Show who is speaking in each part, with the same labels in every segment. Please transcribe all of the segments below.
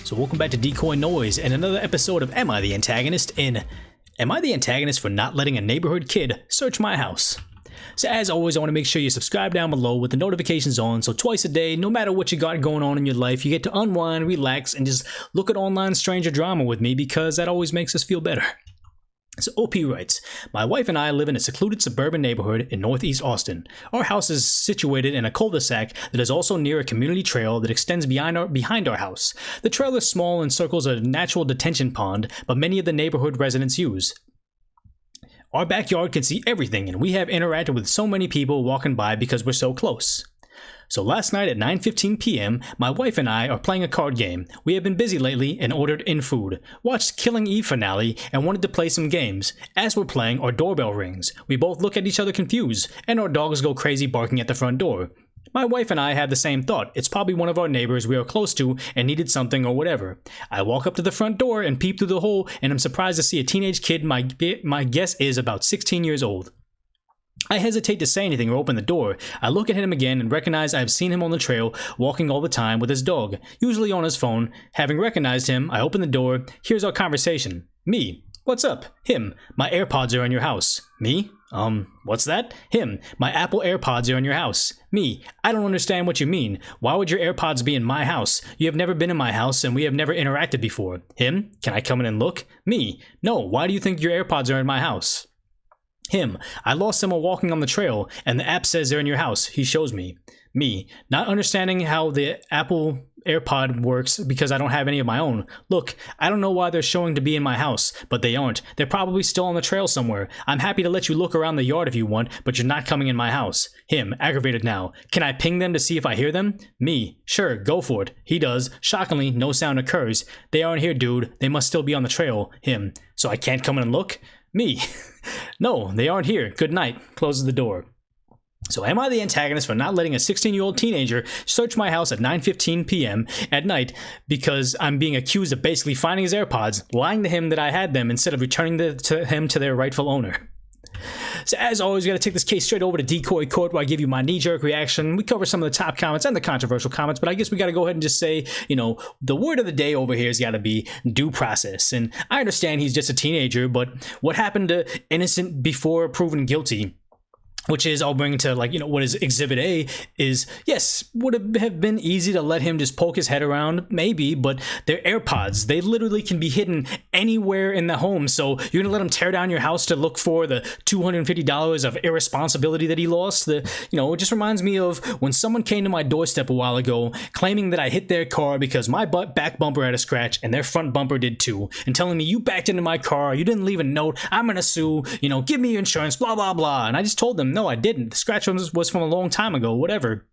Speaker 1: So welcome back to DecoyNoise and another episode of Am I the Antagonist in Am I the Antagonist for not letting a neighborhood kid search my house? So as always, I want to make sure you subscribe down below with the notifications on, so twice a day, no matter what you got going on in your life, you get to unwind, relax, and just look at online stranger drama with me, because that always makes us feel better. So OP writes, my wife and I live in a secluded suburban neighborhood in northeast Austin. Our house is situated in a cul-de-sac that is also near a community trail that extends behind our house. The trail is small and circles a natural detention pond, but many of the neighborhood residents use. Our backyard can see everything, and we have interacted with so many people walking by because we're so close. So last night at 9:15 p.m., my wife and I are playing a card game. We have been busy lately and ordered in food, watched Killing Eve finale, and wanted to play some games. As we're playing, our doorbell rings. We both look at each other confused, and our dogs go crazy barking at the front door. My wife and I have the same thought. It's probably one of our neighbors we are close to and needed something or whatever. I walk up to the front door and peep through the hole, and I'm surprised to see a teenage kid my guess is about 16 years old. I hesitate to say anything or open the door. I look at him again and recognize I've seen him on the trail, walking all the time with his dog, usually on his phone. Having recognized him, I open the door. Here's our conversation. Me. What's up? Him. My AirPods are in your house. Me. What's that? Him. My Apple AirPods are in your house. Me. I don't understand what you mean. Why would your AirPods be in my house? You have never been in my house and we have never interacted before. Him. Can I come in and look? Me. No. Why do you think your AirPods are in my house? Him. I lost them while walking on the trail, and the app says they're in your house. He shows me. Me. Not understanding how the Apple AirPod works because I don't have any of my own. Look, I don't know why they're showing to be in my house, but they aren't. They're probably still on the trail somewhere. I'm happy to let you look around the yard if you want, but you're not coming in my house. Him. Aggravated now. Can I ping them to see if I hear them? Me. Sure, go for it. He does. Shockingly, no sound occurs. They aren't here, dude. They must still be on the trail. Him. So I can't come in and look? Me. No, they aren't here. Good night. Closes the door. So am I the antagonist for not letting a 16-year-old teenager search my house at 9:15 p.m. at night because I'm being accused of basically finding his AirPods, lying to him that I had them instead of returning them to their rightful owner? So as always, we got to take this case straight over to Decoy Court where I give you my knee-jerk reaction. We cover some of the top comments and the controversial comments, but I guess we got to go ahead and just say, the word of the day over here has got to be due process. And I understand he's just a teenager, but what happened to innocent before proven guilty? Which is, I'll bring to what is Exhibit A is, yes, would it have been easy to let him just poke his head around? Maybe, but they're AirPods. They literally can be hidden anywhere in the home. So you're going to let him tear down your house to look for the $250 of irresponsibility that he lost? It just reminds me of when someone came to my doorstep a while ago claiming that I hit their car because my back bumper had a scratch and their front bumper did too, and telling me, you backed into my car, you didn't leave a note, I'm going to sue, give me your insurance, blah, blah, blah. And I just told them, no, I didn't. The scratch was from a long time ago, whatever.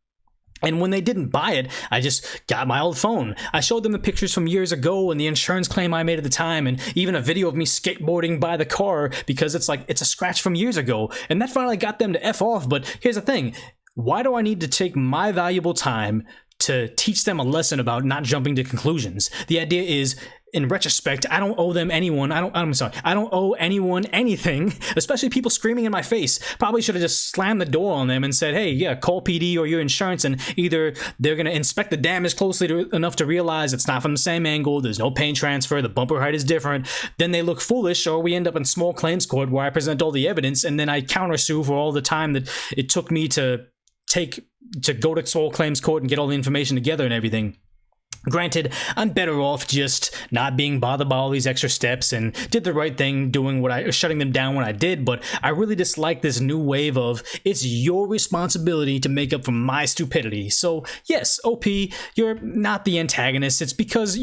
Speaker 1: And when they didn't buy it, I just got my old phone. I showed them the pictures from years ago and the insurance claim I made at the time, and even a video of me skateboarding by the car because it's a scratch from years ago. And that finally got them to F off. But here's the thing. Why do I need to take my valuable time to teach them a lesson about not jumping to conclusions? The idea is, in retrospect, I don't owe them anyone. I don't owe anyone anything, especially people screaming in my face. Probably should have just slammed the door on them and said, hey, yeah, call PD or your insurance, and either they're going to inspect the damage closely enough to realize it's not from the same angle, there's no paint transfer, the bumper height is different, then they look foolish, or we end up in small claims court where I present all the evidence and then I countersue for all the time that it took me to go to small claims court and get all the information together and everything. Granted, I'm better off just not being bothered by all these extra steps and did the right thing shutting them down when I did, but I really dislike this new wave of it's your responsibility to make up for my stupidity. So yes, OP, you're not the antagonist. It's because,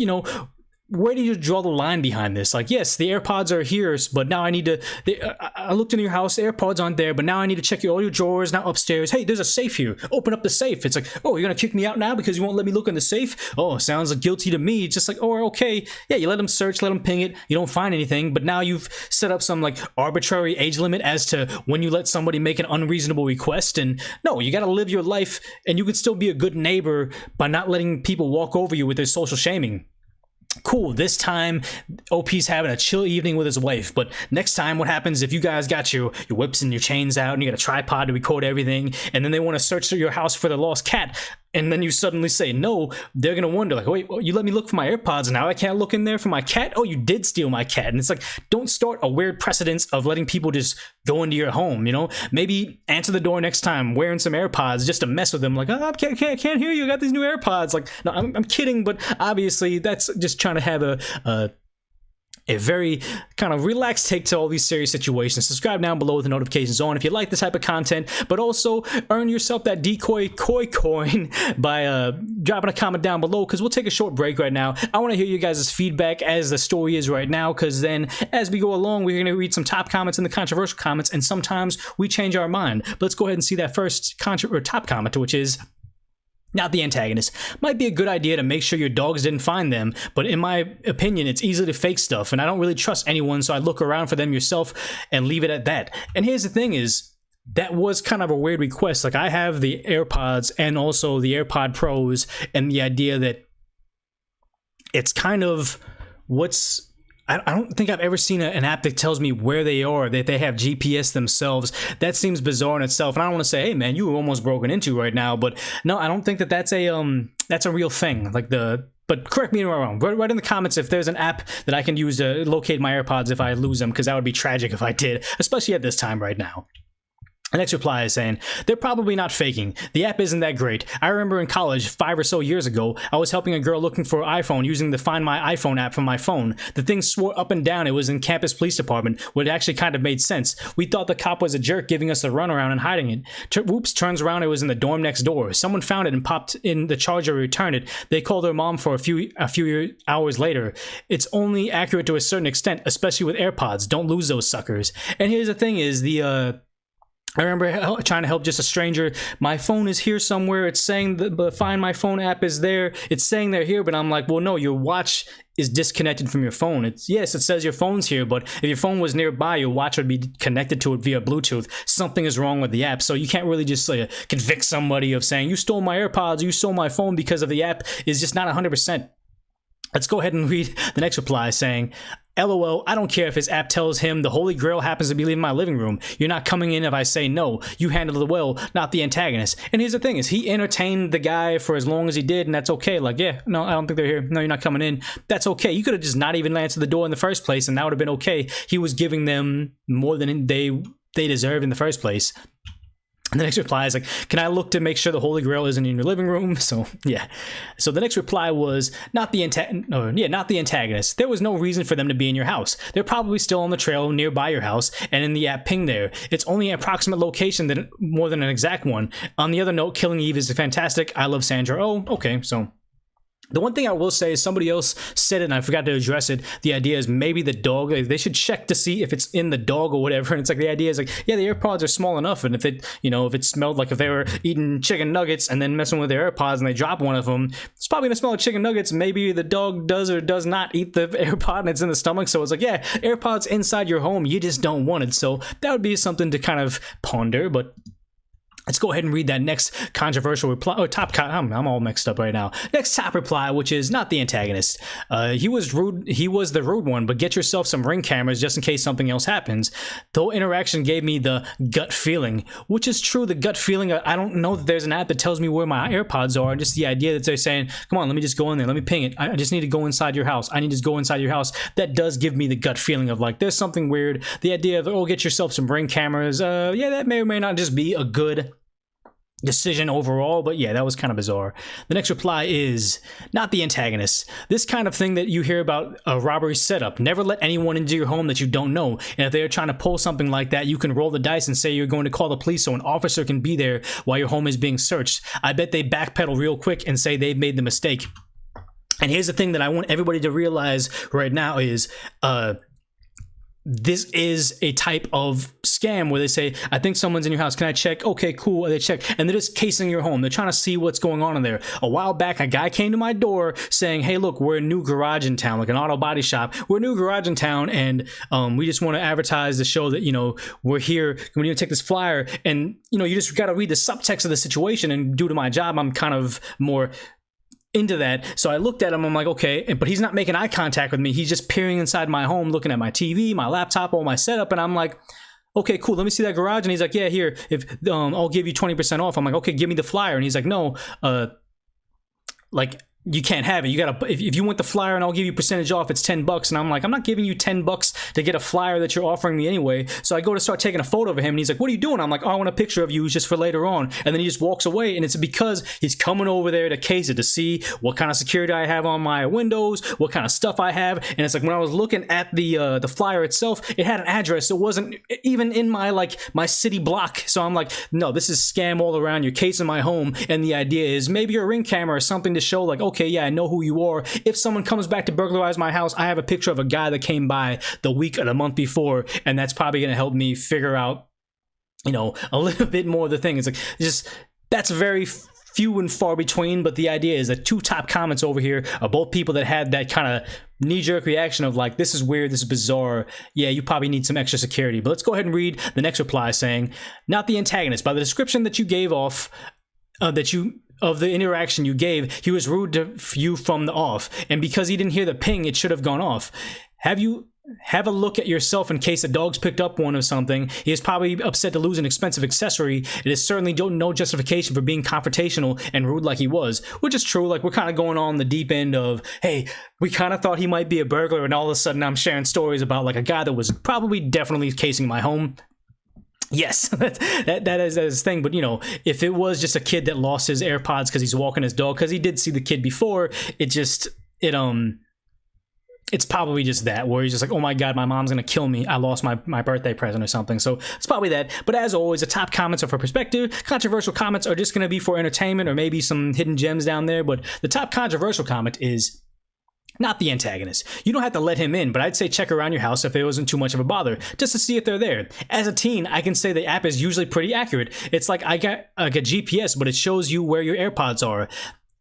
Speaker 1: where do you draw the line behind this? Yes, the AirPods are here, but now I need to... I looked in your house, the AirPods aren't there, but now I need to check all your drawers, now upstairs. Hey, there's a safe here. Open up the safe. It's oh, you're going to kick me out now because you won't let me look in the safe? Oh, sounds guilty to me. It's just oh, okay. Yeah, you let them search, let them ping it. You don't find anything, but now you've set up some arbitrary age limit as to when you let somebody make an unreasonable request. And no, you got to live your life, and you can still be a good neighbor by not letting people walk over you with their social shaming. Cool, this time OP's having a chill evening with his wife, but next time what happens if you guys got your whips and your chains out and you got a tripod to record everything, and then they want to search through your house for the lost cat? and then you suddenly say no, they're gonna wonder like, wait, you let me look for my AirPods, now I can't look in there for my cat? Oh, you did steal my cat. And it's like, don't start a weird precedence of letting people just go into your home, you know? Maybe answer the door next time wearing some AirPods just to mess with them, like, oh, I can't hear you, I got these new AirPods. Like, no, I'm kidding, but obviously that's just trying to have a very kind of relaxed take to all these serious situations. Subscribe down below with the notifications on if you like this type of content, but also earn yourself that Decoy coin by dropping a comment down below, because we'll take a short break right now. I want to hear you guys' feedback as the story is right now, because then as we go along, we're going to read some top comments and the controversial comments, and sometimes we change our mind. But let's go ahead and see that first top comment, which is, not the antagonist. Might be a good idea to make sure your dogs didn't find them, but in my opinion, it's easy to fake stuff, and I don't really trust anyone, so I look around for them yourself and leave it at that. And here's the thing is, that was kind of a weird request. Like, I have the AirPods and also the AirPod Pros, and the idea that it's kind of I don't think I've ever seen an app that tells me where they are, that they have GPS themselves. That seems bizarre in itself. And I don't want to say, hey man, you were almost broken into right now, but no, I don't think that that's a real thing. Like but correct me if I'm wrong. Write in the comments if there's an app that I can use to locate my AirPods if I lose them, because that would be tragic if I did, especially at this time right now. The next reply is saying, they're probably not faking. The app isn't that great. I remember in college 5 or so years ago, I was helping a girl looking for an iPhone using the Find My iPhone app from my phone. The thing swore up and down it was in campus police department, where it actually kind of made sense. We thought the cop was a jerk giving us the runaround and hiding it. Whoops, turns around it was in the dorm next door. Someone found it and popped in the charger to return it. They called her mom for a few hours later. It's only accurate to a certain extent, especially with AirPods. Don't lose those suckers. And here's the thing is, I remember trying to help just a stranger. My phone is here somewhere. It's saying the Find My Phone app is there. It's saying they're here, but I'm like, well, no, your watch is disconnected from your phone. Yes, it says your phone's here, but if your phone was nearby, your watch would be connected to it via Bluetooth. Something is wrong with the app. So you can't really just convict somebody of saying, you stole my AirPods, you stole my phone because of the app. Is just not 100%. Let's go ahead and read the next reply saying, LOL, I don't care if his app tells him the Holy Grail happens to be leaving my living room. You're not coming in if I say no. You handled it well, not the antagonist. And here's the thing is, he entertained the guy for as long as he did, and that's okay. Like, yeah, no, I don't think they're here. No, you're not coming in. That's okay. You could have just not even answered the door in the first place, and that would have been okay. He was giving them more than they deserved in the first place. And the next reply is like, can I look to make sure the Holy Grail isn't in your living room? So, yeah. So the next reply was, not the antagonist. There was no reason for them to be in your house. They're probably still on the trail nearby your house and in the app ping there. It's only an approximate location more than an exact one. On the other note, Killing Eve is fantastic. I love Sandra. Oh, okay, so... The one thing I will say is somebody else said it and I forgot to address it. The idea is maybe the dog, they should check to see if it's in the dog or whatever. And it's like, the idea is like, yeah, the AirPods are small enough. And if it, if it smelled like if they were eating chicken nuggets and then messing with their AirPods and they drop one of them, it's probably gonna smell like chicken nuggets. Maybe the dog does or does not eat the AirPod and it's in the stomach. So it's like, yeah, AirPods inside your home, you just don't want it. So that would be something to kind of ponder, but... Let's go ahead and read that next controversial reply. Oh, I'm all mixed up right now. Next top reply, which is not the antagonist. He was rude. He was the rude one, but get yourself some Ring cameras just in case something else happens. The whole interaction gave me the gut feeling, which is true. The gut feeling. I don't know that there's an app that tells me where my AirPods are. Just the idea that they're saying, come on, let me just go in there. Let me ping it. I just need to go inside your house. I need to just go inside your house. That does give me the gut feeling of like, there's something weird. The idea of, oh, get yourself some Ring cameras. Yeah, that may or may not just be a good decision overall, but yeah, that was kind of bizarre. The next reply is not the antagonist. This kind of thing that you hear about a robbery setup. Never let anyone into your home that you don't know, and if they're trying to pull something like that, you can roll the dice and say you're going to call the police so an officer can be there while your home is being searched. I bet they backpedal real quick and say they've made the mistake. And here's the thing that I want everybody to realize right now is this is a type of scam where they say, I think someone's in your house. Can I check? Okay, cool. They check. And they're just casing your home. They're trying to see what's going on in there. A while back, a guy came to my door saying, hey, look, we're a new garage in town, like an auto body shop. We're a new garage in town, and we just want to advertise to show that, we're here. We need to take this flyer. And, you just got to read the subtext of the situation. And due to my job, I'm kind of more into that. So I looked at him, I'm like, okay, but he's not making eye contact with me. He's just peering inside my home, looking at my TV, my laptop, all my setup, and I'm like, okay, cool, let me see that garage. And he's like, yeah, here, if I'll give you 20% off. I'm like, okay, give me the flyer. And he's like, no, like, you can't have it. You gotta, if you want the flyer and I'll give you percentage off, it's $10. And I'm like, I'm not giving you $10 to get a flyer that you're offering me anyway. So I go to start taking a photo of him and he's like, what are you doing? I'm like, oh, I want a picture of you just for later on. And then he just walks away, and it's because he's coming over there to case it, to see what kind of security I have on my windows, what kind of stuff I have. And it's like, when I was looking at the flyer itself, it had an address. It wasn't even in my, like, my city block. So I'm like, no, this is scam all around. You're casing my home. And the idea is maybe your Ring camera or something to show, like, okay, yeah, I know who you are. If someone comes back to burglarize my house, I have a picture of a guy that came by the week or the month before, and that's probably going to help me figure out, you know, a little bit more of the thing. It's like, just, that's very few and far between, but the idea is that 2 top comments over here are both people that had that kind of knee-jerk reaction of like, this is weird, this is bizarre, yeah, you probably need some extra security. But let's go ahead and read the next reply, saying, not the antagonist. By the description that you gave off, of the interaction you gave, he was rude to you from the off, and because he didn't hear the ping, it should have gone off. Have a look at yourself in case the dog's picked up one or something. He is probably upset to lose an expensive accessory. It is certainly no justification for being confrontational and rude like he was, which is true. Like, we're kind of going on the deep end of, hey, we kind of thought he might be a burglar, and all of a sudden I'm sharing stories about like a guy that was probably definitely casing my home. Yes, that is his thing. But, you know, if it was just a kid that lost his AirPods because he's walking his dog, because he did see the kid before, it's probably just that, where he's just like, oh my god, my mom's gonna kill me, I lost my birthday present or something. So it's probably that. But as always, the top comments are for perspective. Controversial comments are just gonna be for entertainment, or maybe some hidden gems down there. But the top controversial comment is not the antagonist. You don't have to let him in, but I'd say check around your house if it wasn't too much of a bother, just to see if they're there. As a teen, I can say the app is usually pretty accurate. It's like I got a GPS, but it shows you where your AirPods are.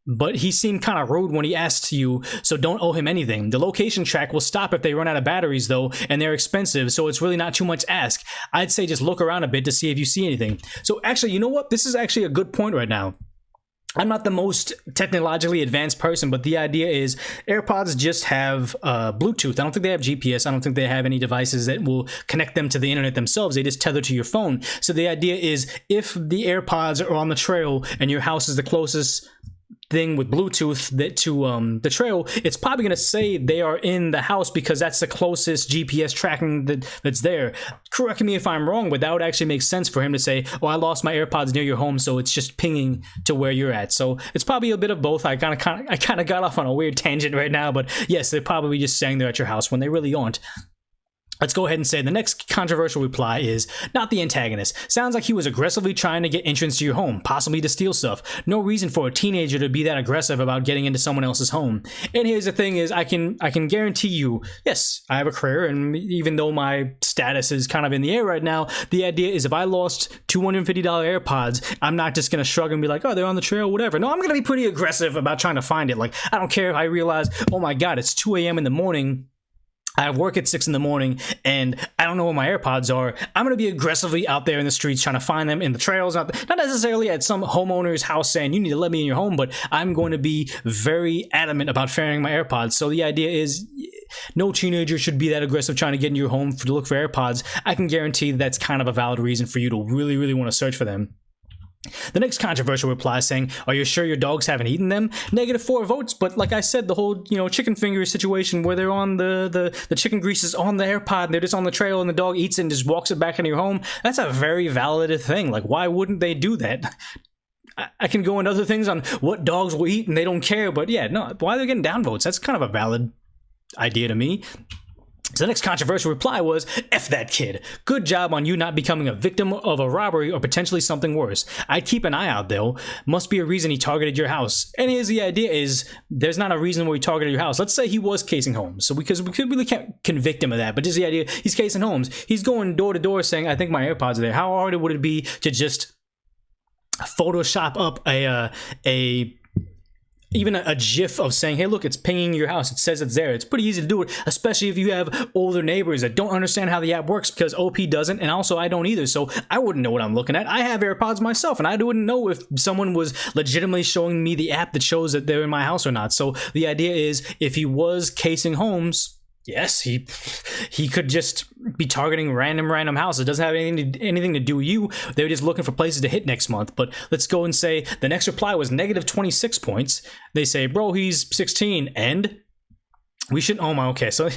Speaker 1: But he seemed kind of rude when he asked you, so don't owe him anything. The location track will stop if they run out of batteries though, and they're expensive, so it's really not too much ask. I'd say just look around a bit to see if you see anything. So actually, you know what? This is actually a good point right now. I'm not the most technologically advanced person, but the idea is AirPods just have Bluetooth. I don't think they have GPS. I don't think they have any devices that will connect them to the internet themselves. They just tether to your phone. So the idea is, if the AirPods are on the trail and your house is the closest thing with Bluetooth that to the trail, it's probably going to say they are in the house because that's the closest GPS tracking that's there. Correct me if I'm wrong, but that would actually make sense for him to say, oh, I lost my AirPods near your home, so it's just pinging to where you're at. So it's probably a bit of both. I kind of got off on a weird tangent right now, but yes, they're probably just saying they're at your house when they really aren't. Let's go ahead and say the next controversial reply is not the antagonist. Sounds like he was aggressively trying to get entrance to your home, possibly to steal stuff. No reason for a teenager to be that aggressive about getting into someone else's home. And here's the thing is, I can guarantee you, yes, I have a career, and even though my status is kind of in the air right now, the idea is if I lost $250 AirPods, I'm not just going to shrug and be like, oh, they're on the trail, whatever. No, I'm going to be pretty aggressive about trying to find it. Like, I don't care if I realize, oh my god, it's 2 a.m. in the morning, I have work at 6 in the morning, and I don't know where my AirPods are. I'm going to be aggressively out there in the streets trying to find them in the trails, not necessarily at some homeowner's house saying, you need to let me in your home, but I'm going to be very adamant about finding my AirPods. So the idea is, no teenager should be that aggressive trying to get in your home to look for AirPods. I can guarantee that's kind of a valid reason for you to really, really want to search for them. The next controversial reply saying, are you sure your dogs haven't eaten them? -4 votes, but like I said, the whole, you know, chicken finger situation where they're on the chicken grease is on the AirPod and they're just on the trail and the dog eats it and just walks it back into your home, that's a very valid thing. Like, why wouldn't they do that? I can go into other things on what dogs will eat and they don't care, but yeah, no, why are they getting downvotes? That's kind of a valid idea to me. So the next controversial reply was, F that kid. Good job on you not becoming a victim of a robbery or potentially something worse. I'd keep an eye out though. Must be a reason he targeted your house. And here's the idea is, there's not a reason why he targeted your house. Let's say he was casing homes. So because we really can't convict him of that, but just the idea, he's casing homes. He's going door to door saying, I think my AirPods are there. How hard would it be to just Photoshop up even a GIF of saying, hey, look, it's pinging your house. It says it's there. It's pretty easy to do it, especially if you have older neighbors that don't understand how the app works, because OP doesn't, and also I don't either. So I wouldn't know what I'm looking at. I have AirPods myself, and I wouldn't know if someone was legitimately showing me the app that shows that they're in my house or not. So the idea is, if he was casing homes, yes, he could just be targeting random houses. It doesn't have anything to do with you. They're just looking for places to hit next month. But let's go and say the next reply was negative 26 points. They say, bro, he's 16 and we should, oh my, okay, so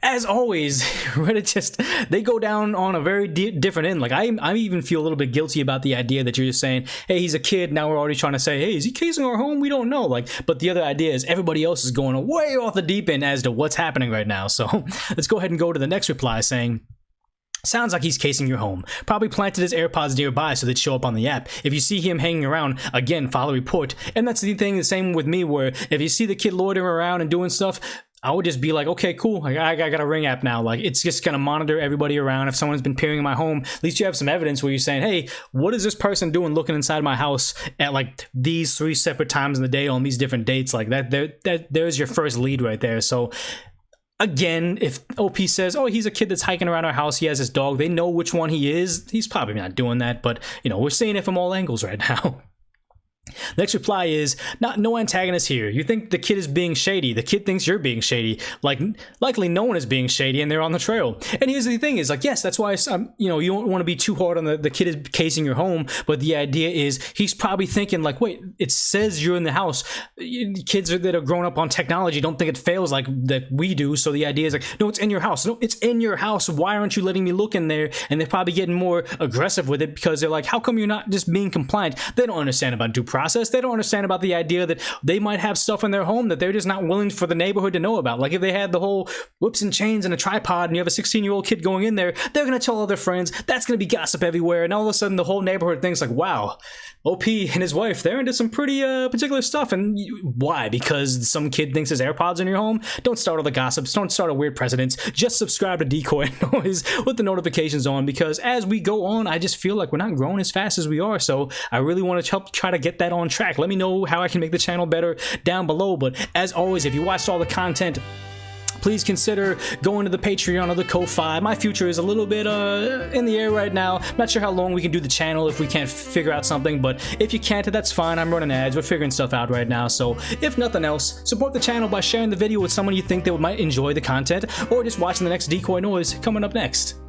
Speaker 1: as always, Reddit just, they go down on a very different end. Like, I even feel a little bit guilty about the idea that you're just saying, hey, he's a kid, now we're already trying to say, hey, is he casing our home? We don't know. Like, but the other idea is everybody else is going way off the deep end as to what's happening right now. So let's go ahead and go to the next reply saying, sounds like he's casing your home. Probably planted his AirPods nearby so they'd show up on the app. If you see him hanging around, again, file a report. And that's the thing, the same with me, where if you see the kid loitering around and doing stuff, I would just be like, okay, cool. Like, I got a Ring app now. Like, it's just gonna monitor everybody around. If someone's been peering in my home, at least you have some evidence where you're saying, hey, what is this person doing looking inside my house at like these 3 separate times in the day on these different dates? Like there's your first lead right there. So again, if OP says, oh, he's a kid that's hiking around our house, he has his dog, they know which one he is. He's probably not doing that, but you know, we're seeing it from all angles right now. Next reply is, no antagonist here. You think the kid is being shady. The kid thinks you're being shady. Like, likely no one is being shady and they're on the trail. And here's the thing is, like, yes, that's why, you know, you don't want to be too hard on the kid is casing your home, but the idea is he's probably thinking like, wait, it says you're in the house. Kids that are grown up on technology don't think it fails like that we do. So the idea is like, no, it's in your house. No, it's in your house. Why aren't you letting me look in there? And they're probably getting more aggressive with it because they're like, how come you're not just being compliant? They don't understand about due process. They don't understand about the idea that they might have stuff in their home that they're just not willing for the neighborhood to know about. Like if they had the whole whips and chains and a tripod and you have a 16-year-old kid going in there, they're going to tell all their friends. That's going to be gossip everywhere. And all of a sudden the whole neighborhood thinks like, wow, OP and his wife, they're into some pretty particular stuff. And why? Because some kid thinks his AirPods in your home? Don't start all the gossips. Don't start a weird precedence. Just subscribe to DecoyNoise with the notifications on, because as we go on, I just feel like we're not growing as fast as we are. So I really want to help try to get that on track. Let me know how I can make the channel better down below. But as always, if you watched all the content, please consider going to the Patreon or the Ko-Fi. My future is a little bit in the air right now. Not sure how long we can do the channel if we can't figure out something, but if you can't, that's fine. I'm running ads. We're figuring stuff out right now. So if nothing else, support the channel by sharing the video with someone you think that might enjoy the content, or just watching the next DecoyNoise coming up next.